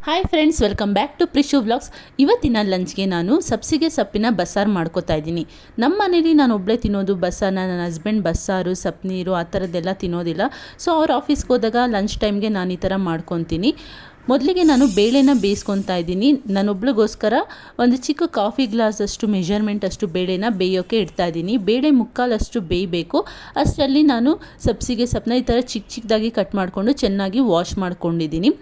Hi friends, welcome back to Prishu vlogs. ಇವತ್ತಿನ ಲಂಚ್ಗೆ ನಾನು ಸಬ್ಸಿಗೆ ಸೊಪ್ಪಿನ ಬಸ್ಸಾರು ಮಾಡ್ಕೋತಾ ಇದ್ದೀನಿ. ನಮ್ಮ ಮನೇಲಿ ನಾನು ಒಬ್ಬಳೇ ತಿನ್ನೋದು ಬಸ್ಸಾರನ್ನ. ನನ್ನ ಹಸ್ಬೆಂಡ್ ಬಸ್ಸಾರು ಸೊಪ್ಪು ಆ ಥರದ್ದೆಲ್ಲ ತಿನ್ನೋದಿಲ್ಲ. ಸೊ ಅವ್ರು ಆಫೀಸ್ಗೆ ಹೋದಾಗ ಲಂಚ್ ಟೈಮ್ಗೆ ನಾನು ಈ ಥರ ಮಾಡ್ಕೊತೀನಿ. ಮೊದಲಿಗೆ ನಾನು ಬೇಳೆನ ಬೇಯಿಸ್ಕೊತಾ ಇದ್ದೀನಿ. ನಾನೊಬ್ಳಿಗೋಸ್ಕರ ಒಂದು ಚಿಕ್ಕ ಕಾಫಿ ಗ್ಲಾಸಷ್ಟು ಮೆಜರ್ಮೆಂಟ್ ಅಷ್ಟು ಬೇಳೆನ ಬೇಯೋಕ್ಕೆ ಇಡ್ತಾ ಇದ್ದೀನಿ. ಬೇಳೆ ಮುಕ್ಕಾಲಷ್ಟು ಬೇಯಬೇಕು. ಅಷ್ಟರಲ್ಲಿ ನಾನು ಸಬ್ಸಿಗೆ ಸೊಪ್ಪನ್ನ ಈ ಥರ ಚಿಕ್ಕದಾಗಿ ಕಟ್ ಮಾಡಿಕೊಂಡು ಚೆನ್ನಾಗಿ ವಾಶ್ ಮಾಡ್ಕೊಂಡಿದ್ದೀನಿ.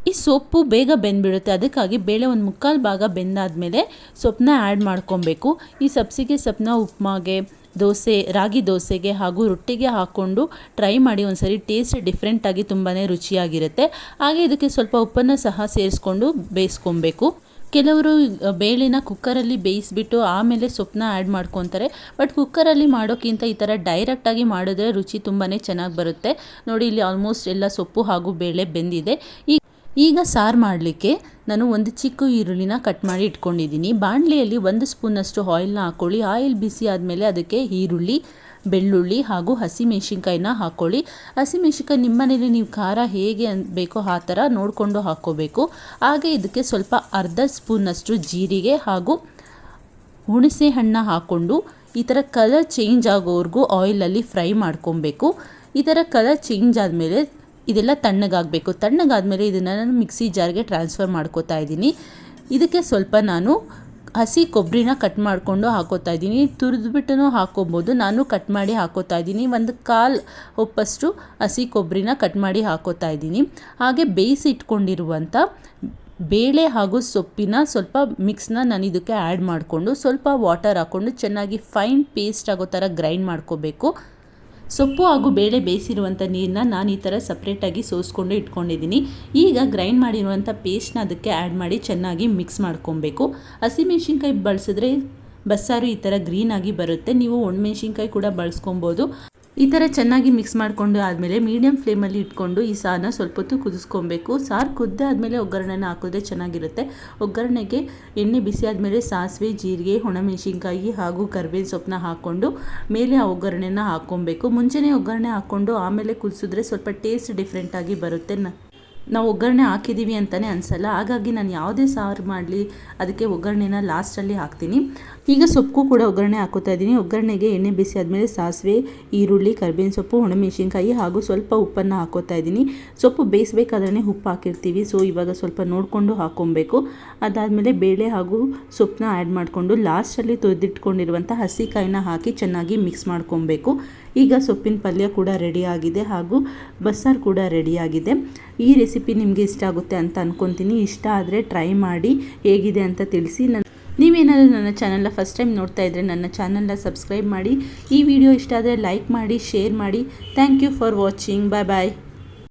ಈ ಸೊಪ್ಪು ಬೇಗ ಬೆಂದ್ಬಿಡುತ್ತೆ, ಅದಕ್ಕಾಗಿ ಬೇಳೆ ಒಂದು ಮುಕ್ಕಾಲು ಭಾಗ ಬೆಂದಾದಮೇಲೆ ಸೊಪ್ಪನ್ನ ಆ್ಯಡ್ ಮಾಡ್ಕೊಬೇಕು. ಈ ಸಬ್ಸಿಗೆ ಸೊಪ್ಪನ್ನ ಉಪ್ಮಾಗೆ, ದೋಸೆ, ರಾಗಿ ದೋಸೆಗೆ ಹಾಗೂ ರೊಟ್ಟಿಗೆ ಹಾಕ್ಕೊಂಡು ಟ್ರೈ ಮಾಡಿ. ಒಂದ್ಸರಿ ಟೇಸ್ಟ್ ಡಿಫ್ರೆಂಟಾಗಿ ತುಂಬಾ ರುಚಿಯಾಗಿರುತ್ತೆ. ಹಾಗೆ ಇದಕ್ಕೆ ಸ್ವಲ್ಪ ಉಪ್ಪನ್ನು ಸಹ ಸೇರಿಸ್ಕೊಂಡು ಬೇಯಿಸ್ಕೊಬೇಕು. ಕೆಲವರು ಬೇಳೆನ ಕುಕ್ಕರಲ್ಲಿ ಬೇಯಿಸಿಬಿಟ್ಟು ಆಮೇಲೆ ಸೊಪ್ಪನ್ನ ಆ್ಯಡ್ ಮಾಡ್ಕೊತಾರೆ. ಬಟ್ ಕುಕ್ಕರಲ್ಲಿ ಮಾಡೋಕ್ಕಿಂತ ಈ ಥರ ಡೈರೆಕ್ಟಾಗಿ ಮಾಡಿದ್ರೆ ರುಚಿ ತುಂಬಾ ಚೆನ್ನಾಗಿ ಬರುತ್ತೆ. ನೋಡಿ, ಇಲ್ಲಿ ಆಲ್ಮೋಸ್ಟ್ ಎಲ್ಲ ಸೊಪ್ಪು ಹಾಗೂ ಬೇಳೆ ಬೆಂದಿದೆ. ಈಗ ಸಾರು ಮಾಡಲಿಕ್ಕೆ ನಾನು ಒಂದು ಚಿಕ್ಕ ಈರುಳ್ಳಿನ ಕಟ್ ಮಾಡಿ ಇಟ್ಕೊಂಡಿದ್ದೀನಿ. ಬಾಣಲೆಯಲ್ಲಿ 1 ಸ್ಪೂನಷ್ಟು ಆಯಿಲ್ನ ಹಾಕ್ಕೊಳ್ಳಿ. ಆಯಿಲ್ ಬಿಸಿ ಆದಮೇಲೆ ಅದಕ್ಕೆ ಈರುಳ್ಳಿ, ಬೆಳ್ಳುಳ್ಳಿ ಹಾಗೂ ಹಸಿಮೆಣಸಿನ್ಕಾಯಿನ ಹಾಕ್ಕೊಳ್ಳಿ. ಹಸಿಮೆಣಸಿನ್ಕಾಯಿ ನಿಮ್ಮ ಮನೇಲಿ ನೀವು ಖಾರ ಹೇಗೆ ಬೇಕೋ ಆ ಥರ ನೋಡಿಕೊಂಡು ಹಾಕ್ಕೋಬೇಕು. ಹಾಗೆ ಇದಕ್ಕೆ ಸ್ವಲ್ಪ ಅರ್ಧ ಸ್ಪೂನಷ್ಟು ಜೀರಿಗೆ ಹಾಗೂ ಹುಣಸೆ ಹಣ್ಣು ಹಾಕ್ಕೊಂಡು ಈ ಥರ ಕಲರ್ ಚೇಂಜ್ ಆಗೋವರೆಗೂ ಆಯಿಲಲ್ಲಿ ಫ್ರೈ ಮಾಡ್ಕೊಬೇಕು. ಈ ಥರ ಕಲರ್ ಚೇಂಜ್ ಆದಮೇಲೆ ಇದೆಲ್ಲ ತಣ್ಣಗಾಗಬೇಕು. ತಣ್ಣಗಾದಮೇಲೆ ಇದನ್ನು ನಾನು ಮಿಕ್ಸಿ ಜಾರ್ಗೆ ಟ್ರಾನ್ಸ್ಫರ್ ಮಾಡ್ಕೋತಾ ಇದ್ದೀನಿ. ಇದಕ್ಕೆ ಸ್ವಲ್ಪ ನಾನು ಹಸಿ ಕೊಬ್ಬರಿನ ಕಟ್ ಮಾಡಿಕೊಂಡು ಹಾಕೋತಾ ಇದ್ದೀನಿ. ತುರಿದ್ಬಿಟ್ಟು ಹಾಕೋಬೋದು. ನಾನು ಕಟ್ ಮಾಡಿ ಹಾಕೋತಾ ಇದ್ದೀನಿ. 1/4 ಒಪ್ಪಷ್ಟು ಹಸಿ ಕೊಬ್ಬರಿನ ಕಟ್ ಮಾಡಿ ಹಾಕೋತಾ ಇದ್ದೀನಿ. ಹಾಗೆ ಬೇಯಿಸಿ ಇಟ್ಕೊಂಡಿರುವಂಥ ಬೇಳೆ ಹಾಗೂ ಸೊಪ್ಪಿನ ಸ್ವಲ್ಪ ಮಿಕ್ಸ್ನ ನಾನು ಇದಕ್ಕೆ ಆ್ಯಡ್ ಮಾಡಿಕೊಂಡು ಸ್ವಲ್ಪ ವಾಟರ್ ಹಾಕ್ಕೊಂಡು ಚೆನ್ನಾಗಿ ಫೈನ್ ಪೇಸ್ಟ್ ಆಗೋ ಥರ ಗ್ರೈಂಡ್ ಮಾಡ್ಕೋಬೇಕು. ಸೊಪ್ಪು ಹಾಗೂ ಬೇಳೆ ಬೇಯಿಸಿರುವಂಥ ನೀರನ್ನ ನಾನು ಈ ಥರ ಸಪ್ರೇಟಾಗಿ ಸೋಸ್ಕೊಂಡು ಇಟ್ಕೊಂಡಿದ್ದೀನಿ. ಈಗ ಗ್ರೈಂಡ್ ಮಾಡಿರುವಂಥ ಪೇಸ್ಟ್ನ ಅದಕ್ಕೆ ಆ್ಯಡ್ ಮಾಡಿ ಚೆನ್ನಾಗಿ ಮಿಕ್ಸ್ ಮಾಡ್ಕೊಬೇಕು. ಹಸಿಮೆಣ್ಸಿನ್ಕಾಯಿ ಬಳಸಿದ್ರೆ ಬಸ್ಸಾರು ಈ ಥರ ಗ್ರೀನಾಗಿ ಬರುತ್ತೆ. ನೀವು ಒಣಮೆಣ್ಸಿನ್ಕಾಯಿ ಕೂಡ ಬಳಸ್ಕೊಬೋದು. ಈ ಥರ ಚೆನ್ನಾಗಿ ಮಿಕ್ಸ್ ಮಾಡಿಕೊಂಡು ಆದಮೇಲೆ ಮೀಡಿಯಮ್ ಫ್ಲೇಮಲ್ಲಿ ಇಟ್ಕೊಂಡು ಈ ಸಾರನ್ನ ಸ್ವಲ್ಪ ಹೊತ್ತು ಕುದಿಸ್ಕೊಬೇಕು. ಸಾರು ಕುದ್ದೆ ಆದಮೇಲೆ ಒಗ್ಗರಣೆನ ಹಾಕಿದ್ರೆ ಚೆನ್ನಾಗಿರುತ್ತೆ. ಒಗ್ಗರಣೆಗೆ ಎಣ್ಣೆ ಬಿಸಿ ಆದಮೇಲೆ ಸಾಸಿವೆ, ಜೀರಿಗೆ, ಒಣಮೆಣ್ಸಿನ್ಕಾಯಿ ಹಾಗೂ ಕರಿಬೇವಿನ ಸೊಪ್ಪನ್ನ ಹಾಕ್ಕೊಂಡು ಮೇಲೆ ಆ ಒಗ್ಗರಣೆನ ಹಾಕ್ಕೊಬೇಕು. ಮುಂಚೆನೇ ಒಗ್ಗರಣೆ ಹಾಕ್ಕೊಂಡು ಆಮೇಲೆ ಕುದಿಸಿದ್ರೆ ಸ್ವಲ್ಪ ಟೇಸ್ಟ್ ಡಿಫ್ರೆಂಟಾಗಿ ಬರುತ್ತೆ. ನಾವು ಒಗ್ಗರಣೆ ಹಾಕಿದ್ದೀವಿ ಅಂತಲೇ ಅನಿಸಲ್ಲ. ಹಾಗಾಗಿ ನಾನು ಯಾವುದೇ ಸಾರು ಮಾಡಲಿ ಅದಕ್ಕೆ ಒಗ್ಗರಣೆನ ಲಾಸ್ಟಲ್ಲಿ ಹಾಕ್ತೀನಿ. ಈಗ ಸೊಪ್ಪು ಕೂಡ ಒಗ್ಗರಣೆ ಹಾಕೋತಾ ಇದ್ದೀನಿ. ಒಗ್ಗರಣೆಗೆ ಎಣ್ಣೆ ಬಿಸಿ ಆದಮೇಲೆ ಸಾಸಿವೆ, ಈರುಳ್ಳಿ, ಕರಿಬೇವಿನ ಸೊಪ್ಪು, ಒಣಮೆಣ್ಸಿನ್ಕಾಯಿ ಹಾಗೂ ಸ್ವಲ್ಪ ಉಪ್ಪನ್ನು ಹಾಕೋತಾ ಇದ್ದೀನಿ. ಸೊಪ್ಪು ಬೇಯಿಸಬೇಕಾದ್ರೆ ಉಪ್ಪು ಹಾಕಿರ್ತೀವಿ. ಸೊ ಇವಾಗ ಸ್ವಲ್ಪ ನೋಡಿಕೊಂಡು ಹಾಕ್ಕೊಬೇಕು. ಅದಾದಮೇಲೆ ಬೇಳೆ ಹಾಗೂ ಸೊಪ್ಪನ್ನ ಆ್ಯಡ್ ಮಾಡಿಕೊಂಡು ಲಾಸ್ಟಲ್ಲಿ ತೊಳೆದಿಟ್ಕೊಂಡಿರುವಂಥ ಹಸಿಕಾಯಿನ ಹಾಕಿ ಚೆನ್ನಾಗಿ ಮಿಕ್ಸ್ ಮಾಡ್ಕೊಬೇಕು. ಈಗ ಸೊಪ್ಪಿನ ಪಲ್ಯ ಕೂಡ ರೆಡಿಯಾಗಿದೆ ಹಾಗೂ ಬಸ್ಸಾರು ಕೂಡ ರೆಡಿಯಾಗಿದೆ. ಈ ರೆಸಿಪಿ ನಿಮಗೆ ಇಷ್ಟ ಆಗುತ್ತೆ ಅಂತ ಅಂದ್ಕೊತೀನಿ. ಇಷ್ಟ ಆದರೆ ಟ್ರೈ ಮಾಡಿ ಹೇಗಿದೆ ಅಂತ ತಿಳಿಸಿ. ನೀವೇನಾದರೂ ನನ್ನ ಚಾನಲ್ನ ಫಸ್ಟ್ ಟೈಮ್ ನೋಡ್ತಾ ಇದ್ದರೆ ನನ್ನ ಚಾನಲ್ನ ಸಬ್ಸ್ಕ್ರೈಬ್ ಮಾಡಿ. ಈ ವಿಡಿಯೋ ಇಷ್ಟ ಆದರೆ ಲೈಕ್ ಮಾಡಿ, ಶೇರ್ ಮಾಡಿ. Thank you for watching. Bye bye.